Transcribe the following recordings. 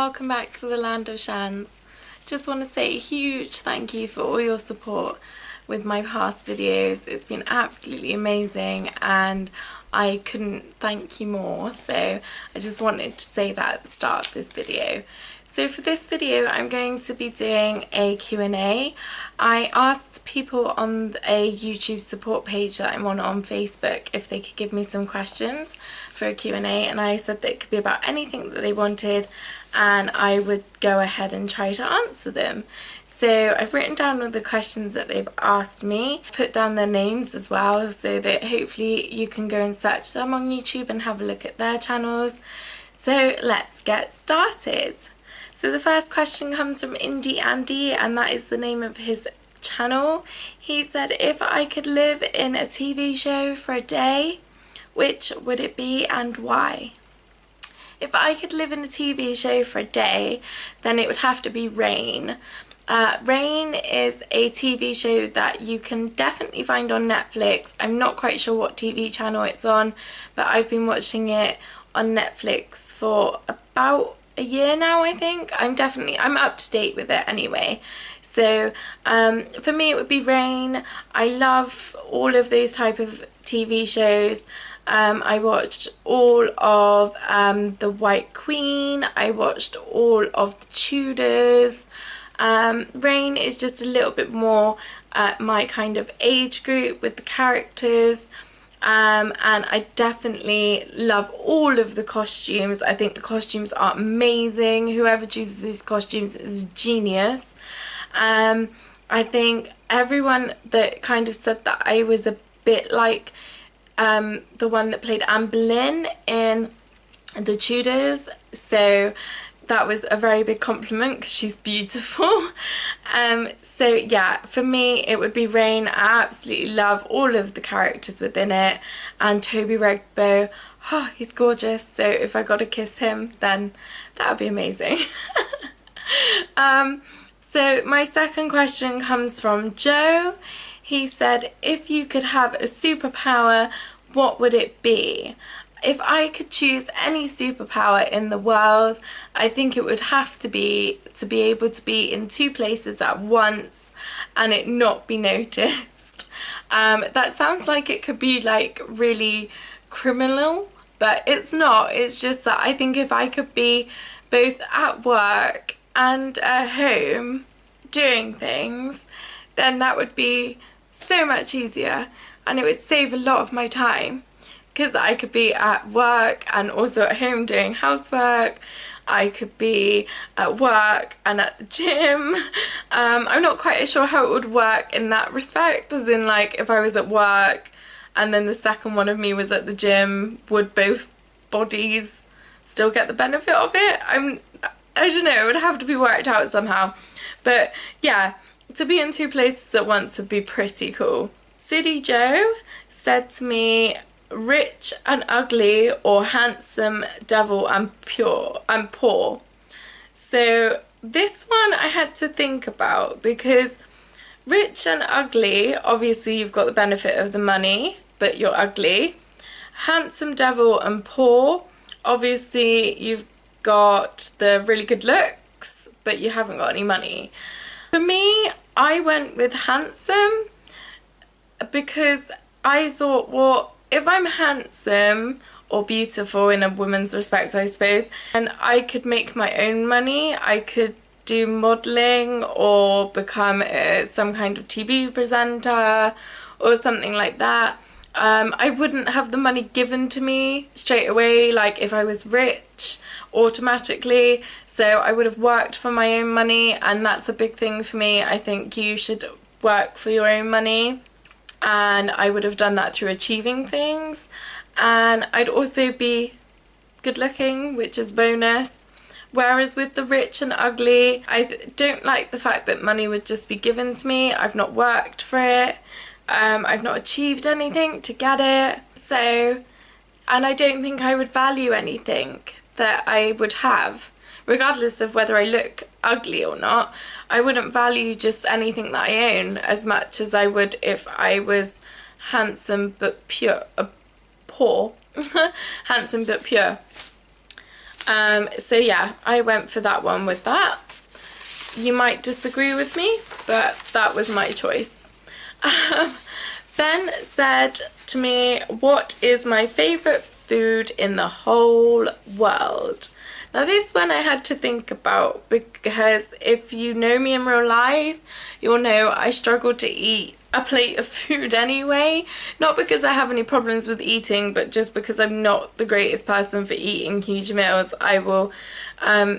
welcome back to the land of Chanz. Just want to say a huge thank you for all your support with my past videos. It's been absolutely amazing and I couldn't thank you more, so I just wanted to say that at the start of this video. So for this video I'm going to be doing a Q&A. I asked people on a YouTube support page that I'm on Facebook if they could give me some questions for a Q&A, and I said that it could be about anything that they wanted and I would go ahead and try to answer them. So I've written down all the questions that they've asked me, put down their names as well so that hopefully you can go and search them on YouTube and have a look at their channels. So let's get started. So the first question comes from Indie Andy, and that is the name of his channel. He said, if I could live in a TV show for a day, which would it be and why? If I could live in a TV show for a day, then it would have to be Rain. Rain is a TV show that you can definitely find on Netflix. I'm not quite sure what TV channel it's on, but I've been watching it on Netflix for about a year now, I think. I'm up to date with it anyway. So for me it would be Rain. I love all of those type of TV shows. I watched all of The White Queen. I watched all of The Tudors. Rain is just a little bit more my kind of age group with the characters. And I definitely love all of the costumes. I think the costumes are amazing. Whoever chooses these costumes is genius. I think everyone that kind of said that I was a bit like the one that played Anne Boleyn in The Tudors, so that was a very big compliment because she's beautiful. So yeah, for me it would be Rain. I absolutely love all of the characters within it, and Toby Regbo, oh, he's gorgeous, so if I got to kiss him then that would be amazing. So my second question comes from Joe. He said, if you could have a superpower, what would it be? If I could choose any superpower in the world, I think it would have to be able to be in two places at once and it not be noticed. That sounds like it could be like really criminal, but it's not. It's just that I think if I could be both at work and at home doing things, then that would be so much easier and it would save a lot of my time. Because I could be at work and also at home doing housework. I could be at work and at the gym. I'm not quite sure how it would work in that respect, as in like if I was at work and then the second one of me was at the gym, would both bodies still get the benefit of it? I don't know, it would have to be worked out somehow. But yeah, to be in two places at once would be pretty cool. City Joe said to me, rich and ugly or handsome, devil and poor. So this one I had to think about, because rich and ugly, obviously you've got the benefit of the money but you're ugly. Handsome, devil and poor, obviously you've got the really good looks but you haven't got any money. For me, I went with handsome because I thought, well, if I'm handsome or beautiful in a woman's respect, I suppose, and I could make my own money, I could do modelling or become some kind of TV presenter or something like that. I wouldn't have the money given to me straight away, like if I was rich automatically, so I would have worked for my own money, and that's a big thing for me. I think you should work for your own money. And I would have done that through achieving things, and I'd also be good looking, which is bonus. Whereas with the rich and ugly, I don't like the fact that money would just be given to me. I've not worked for it, I've not achieved anything to get it, so, and I don't think I would value anything that I would have. Regardless of whether I look ugly or not, I wouldn't value just anything that I own as much as I would if I was handsome but poor. Handsome but pure. So yeah, I went for that one with that. You might disagree with me, but that was my choice. Ben said to me, what is my favourite food in the whole world? Now this one I had to think about, because if you know me in real life, you'll know I struggle to eat a plate of food anyway. Not because I have any problems with eating, but just because I'm not the greatest person for eating huge meals. I will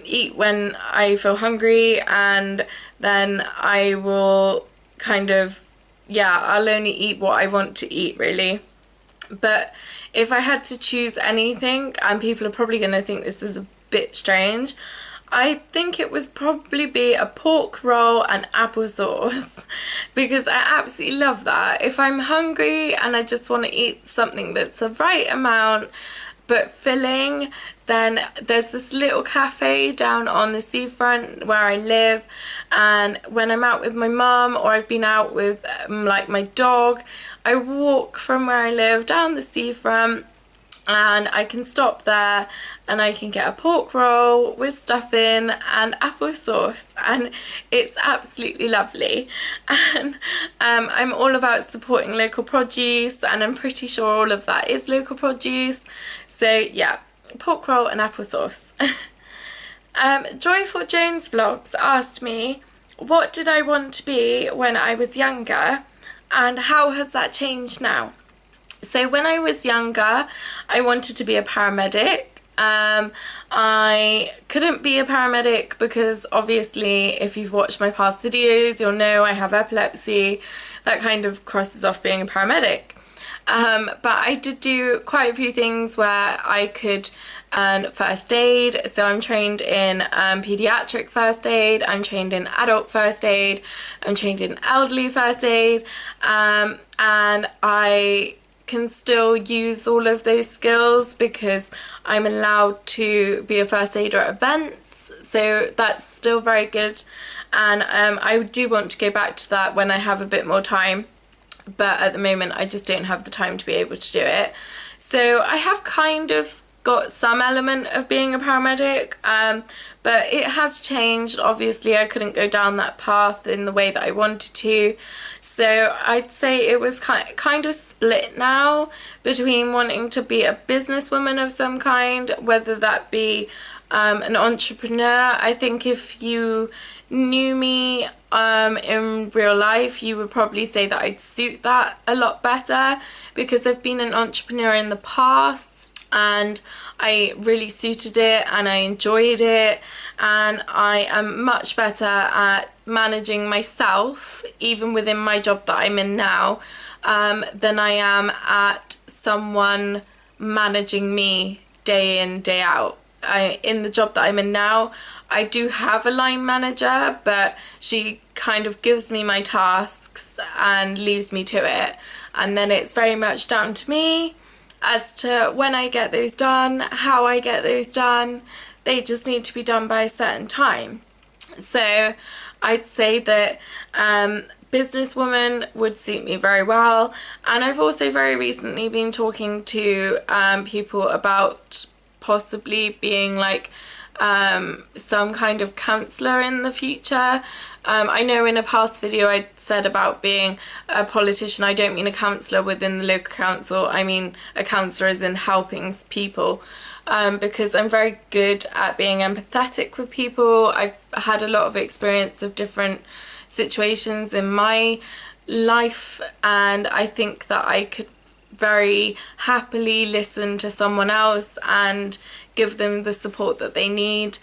eat when I feel hungry, and then I will kind of, yeah, I'll only eat what I want to eat really. But if I had to choose anything, and people are probably going to think this is a bit strange, I think it would probably be a pork roll and applesauce, because I absolutely love that. If I'm hungry and I just want to eat something that's the right amount but filling, then there's this little cafe down on the seafront where I live, and when I'm out with my mum or I've been out with like my dog, I walk from where I live down the seafront, and I can stop there and I can get a pork roll with stuffing and applesauce, and it's absolutely lovely. And I'm all about supporting local produce, and I'm pretty sure all of that is local produce. So yeah, pork roll and applesauce. Joyful Jones Vlogs asked me, what did I want to be when I was younger, and how has that changed now? So when I was younger, I wanted to be a paramedic. I couldn't be a paramedic because obviously if you've watched my past videos, you'll know I have epilepsy. That kind of crosses off being a paramedic. But I did do quite a few things where I could first aid. So I'm trained in pediatric first aid, I'm trained in adult first aid, I'm trained in elderly first aid, and I can still use all of those skills because I'm allowed to be a first aider at events, so that's still very good. And I do want to go back to that when I have a bit more time, but at the moment I just don't have the time to be able to do it. So I have kind of got some element of being a paramedic, but it has changed. Obviously I couldn't go down that path in the way that I wanted to, so I'd say it was kind of split now between wanting to be a businesswoman of some kind, whether that be an entrepreneur. I think if you knew me in real life, you would probably say that I'd suit that a lot better, because I've been an entrepreneur in the past and I really suited it and I enjoyed it, and I am much better at managing myself even within my job that I'm in now than I am at someone managing me day in, day out. In the job that I'm in now, I do have a line manager, but she kind of gives me my tasks and leaves me to it, and then it's very much down to me as to when I get those done, how I get those done. They just need to be done by a certain time. So I'd say that businesswoman would suit me very well, and I've also very recently been talking to people about possibly being like some kind of counsellor in the future. I know in a past video I said about being a politician. I don't mean a counsellor within the local council, I mean a counsellor as in helping people, because I'm very good at being empathetic with people. I've had a lot of experience of different situations in my life, and I think that I could very happily listen to someone else and give them the support that they need.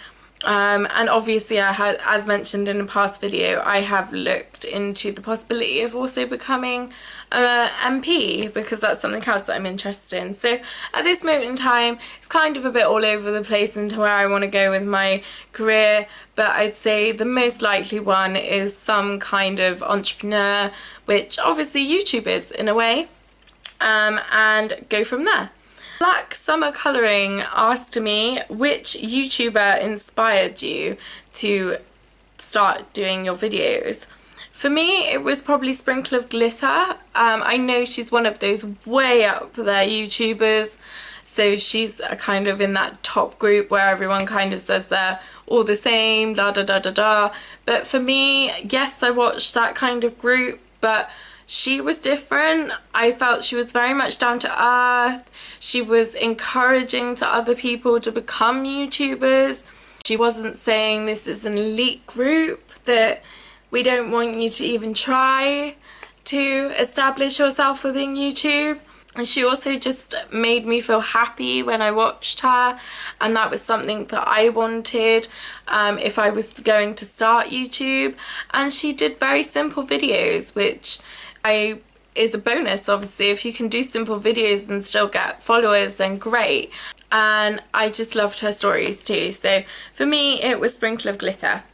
And obviously I had, as mentioned in a past video, I have looked into the possibility of also becoming an MP, because that's something else that I'm interested in. So at this moment in time, it's kind of a bit all over the place into where I want to go with my career, but I'd say the most likely one is some kind of entrepreneur, which obviously YouTube is in a way, and go from there. Black Summer Colouring asked me, which YouTuber inspired you to start doing your videos? For me, it was probably Sprinkle of Glitter. I know she's one of those way up there YouTubers so she's kind of in that top group where everyone kind of says they're all the same, da da da da da. But for me, yes, I watched that kind of group, but she was different. I felt she was very much down to earth. She was encouraging to other people to become YouTubers. She wasn't saying this is an elite group, that we don't want you to even try to establish yourself within YouTube. And she also just made me feel happy when I watched her, and that was something that I wanted if I was going to start YouTube. And she did very simple videos, which is a bonus. Obviously, if you can do simple videos and still get followers, then great. And I just loved her stories too. So for me, it was Sprinkle of Glitter.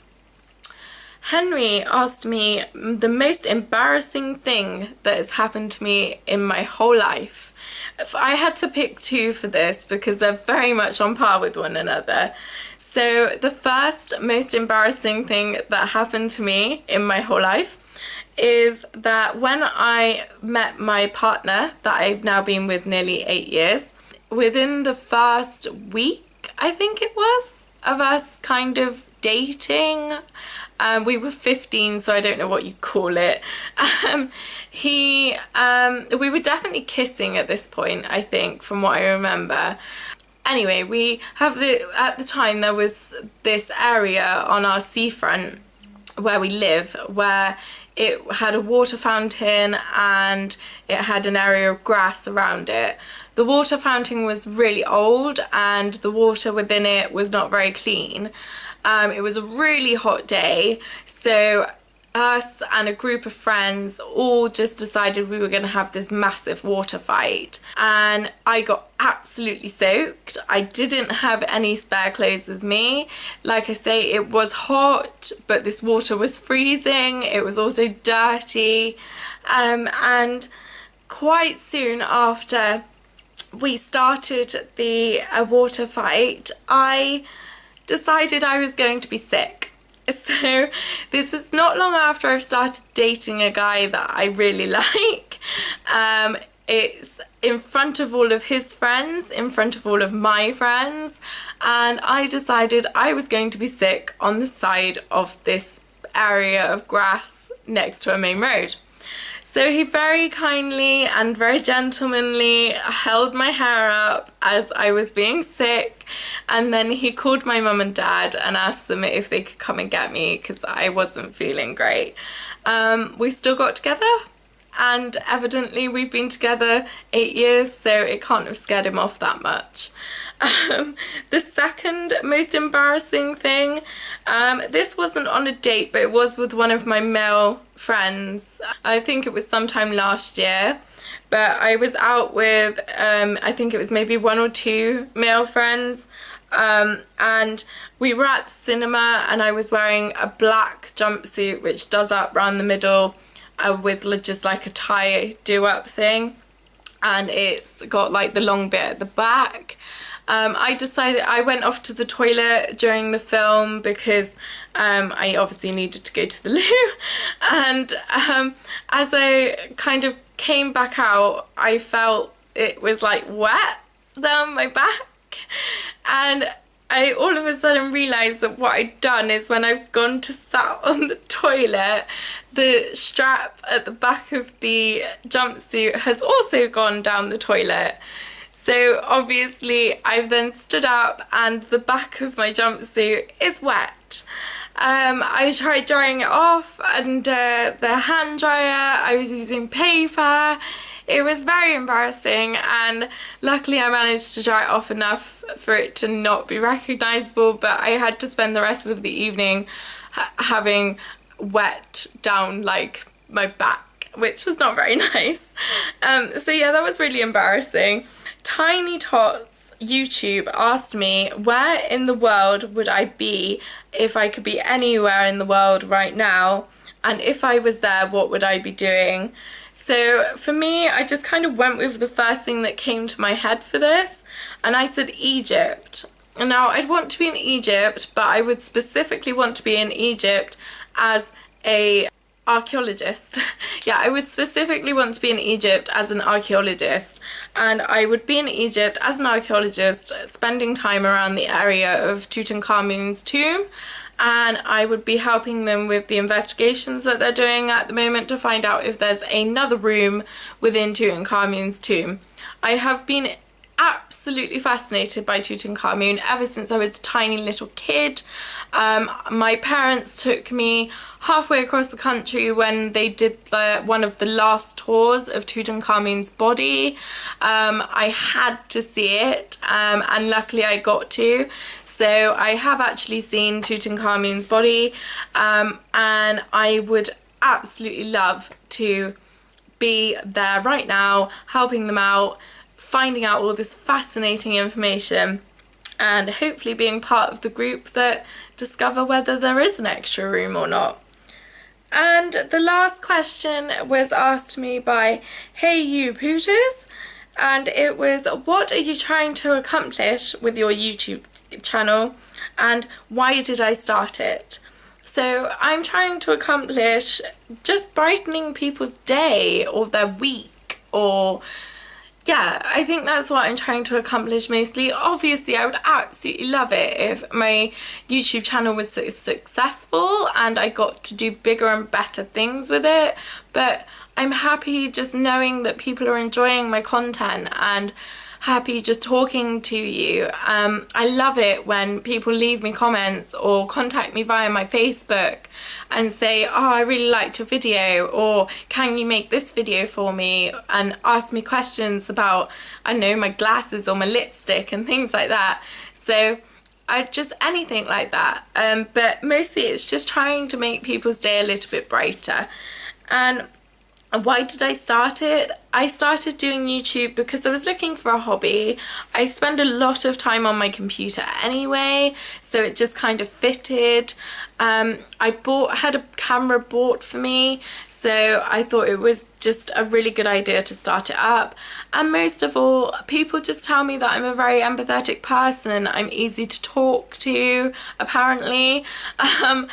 Henry asked me the most embarrassing thing that has happened to me in my whole life. If I had to pick two for this, because they're very much on par with one another. So the first most embarrassing thing that happened to me in my whole life is that when I met my partner, that I've now been with nearly 8 years, within the first week, I think it was, of us kind of dating, we were 15, so I don't know what you call it. We were definitely kissing at this point, I think, from what I remember. Anyway, at the time there was this area on our seafront where we live where it had a water fountain and it had an area of grass around it. The water fountain was really old and the water within it was not very clean. It was a really hot day, so us and a group of friends all just decided we were going to have this massive water fight, and I got absolutely soaked. I didn't have any spare clothes with me. Like I say, it was hot, but this water was freezing. It was also dirty, and quite soon after we started the water fight, I decided I was going to be sick. So this is not long after I've started dating a guy that I really like. It's in front of all of his friends, in front of all of my friends, and I decided I was going to be sick on the side of this area of grass next to a main road. So he very kindly and very gentlemanly held my hair up as I was being sick, and then he called my mum and dad and asked them if they could come and get me because I wasn't feeling great. We still got together, and evidently we've been together 8 years, so it can't have scared him off that much. The second most embarrassing thing, this wasn't on a date, but it was with one of my male friends. I think it was sometime last year, but I was out with I think it was maybe 1 or 2 male friends, and we were at the cinema, and I was wearing a black jumpsuit which does up around the middle with just like a tie do-up thing, and it's got like the long bit at the back. I went off to the toilet during the film because I obviously needed to go to the loo, and as I kind of came back out, I felt it was like wet down my back, and I all of a sudden realised that what I'd done is when I've gone to sat on the toilet, the strap at the back of the jumpsuit has also gone down the toilet. So obviously I've then stood up and the back of my jumpsuit is wet. I tried drying it off under the hand dryer. I was using paper. It was very embarrassing, and luckily I managed to dry it off enough for it to not be recognisable, but I had to spend the rest of the evening having wet down like my back, which was not very nice. So yeah, that was really embarrassing. Tiny Tots YouTube asked me where in the world would I be if I could be anywhere in the world right now, and if I was there, what would I be doing? So for me, I just kind of went with the first thing that came to my head for this, and I said Egypt. And now I'd want to be in Egypt, but I would specifically want to be in Egypt as a archaeologist. Yeah, I would specifically want to be in Egypt as an archaeologist, and I would be in Egypt as an archaeologist spending time around the area of Tutankhamun's tomb, and I would be helping them with the investigations that they're doing at the moment to find out if there's another room within Tutankhamun's tomb. I have been absolutely fascinated by Tutankhamun ever since I was a tiny little kid. My parents took me halfway across the country when they did one of the last tours of Tutankhamun's body. I had to see it, and luckily I got to. So I have actually seen Tutankhamun's body, and I would absolutely love to be there right now, helping them out, finding out all this fascinating information, and hopefully being part of the group that discover whether there is an extra room or not. And the last question was asked to me by Hey You Pooters, and it was, what are you trying to accomplish with your YouTube channel and why did I start it? So I'm trying to accomplish just brightening people's day or their week, or yeah, I think that's what I'm trying to accomplish mostly. Obviously, I would absolutely love it if my YouTube channel was successful and I got to do bigger and better things with it, but I'm happy just knowing that people are enjoying my content and happy just talking to you. I love it when people leave me comments or contact me via my Facebook and say, oh, I really liked your video, or can you make this video for me, and ask me questions about, I don't know, my glasses or my lipstick and things like that. So just anything like that, but mostly it's just trying to make people's day a little bit brighter. And why did I start it? I started doing YouTube because I was looking for a hobby. I spend a lot of time on my computer anyway, so it just kind of fitted. I had a camera bought for me, so I thought it was just a really good idea to start it up. And most of all, people just tell me that I'm a very empathetic person. I'm easy to talk to, apparently, and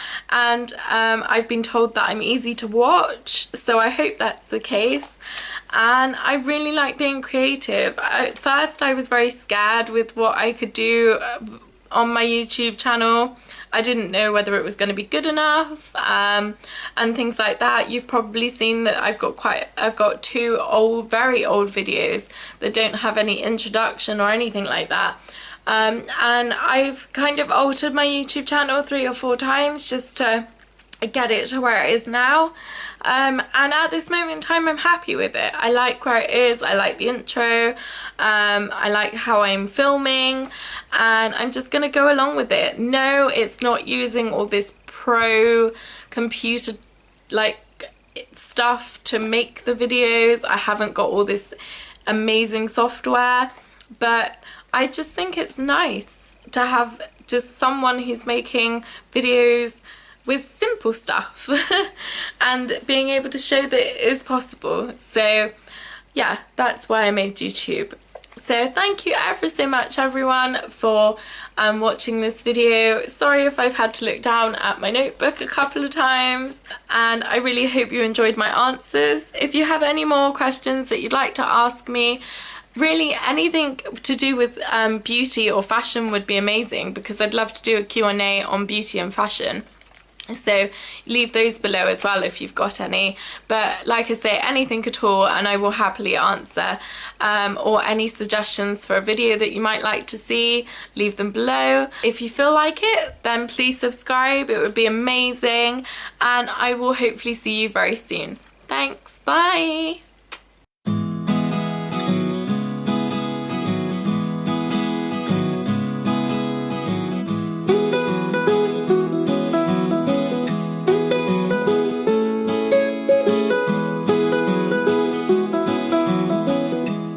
I've been told that I'm easy to watch, so I hope that's the case. And I really like being creative. At first I was very scared with what I could do on my YouTube channel. I didn't know whether it was going to be good enough, and things like that. You've probably seen that I've got two very old videos that don't have any introduction or anything like that. And I've kind of altered my YouTube channel 3 or 4 times just to get it to where it is now, and at this moment in time I'm happy with it. I like where it is, I like the intro, I like how I'm filming, and I'm just gonna go along with it. No, it's not using all this pro computer like stuff to make the videos. I haven't got all this amazing software, but I just think it's nice to have just someone who's making videos with simple stuff and being able to show that it is possible. So yeah, that's why I made YouTube. So thank you ever so much everyone for watching this video. Sorry if I've had to look down at my notebook a couple of times, and I really hope you enjoyed my answers. If you have any more questions that you'd like to ask me, really anything to do with beauty or fashion would be amazing, because I'd love to do a Q&A on beauty and fashion. So leave those below as well if you've got any, but like I say, anything at all and I will happily answer, or any suggestions for a video that you might like to see, leave them below. If you feel like it, then please subscribe, it would be amazing, and I will hopefully see you very soon. Thanks, bye!